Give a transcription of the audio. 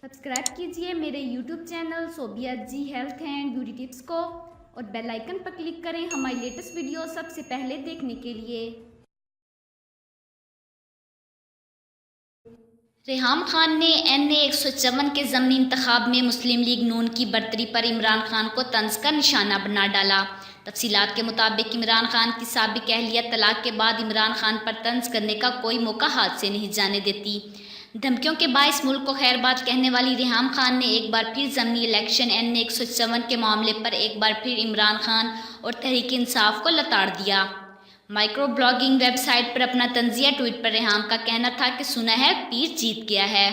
Subscribe कीजिए मेरे YouTube channel Sobia ji health and beauty tips को और बेल आइकन पर क्लिक करें हमारी लेटेस्ट वीडियो सबसे पहले देखने के लिए। रेहाम खान ने NA 154 के ज़मनी इंतखाब में मुस्लिम लीग नून की बर्तरी पर इमरान खान को तंज का निशाना बना डाला। तफसीलात के मुताबिक इमरान खान की साबिक अहलिया तलाक के बाद इमरान खान पर तंज करने का कोई मौका हाथ से नहीं जाने देती। धमकियों के बायस मुल्क को खैरबाद कहने वाली रेहाम खान ने एक बार फिर ज़मनी इलेक्शन NA 154 के मामले पर एक बार फिर इमरान खान और तहरीक इंसाफ को लताड़ दिया। माइक्रो ब्लॉगिंग वेबसाइट पर अपना तंजिया ट्वीट पर रेहाम का कहना था कि सुना है पीर जीत गया है।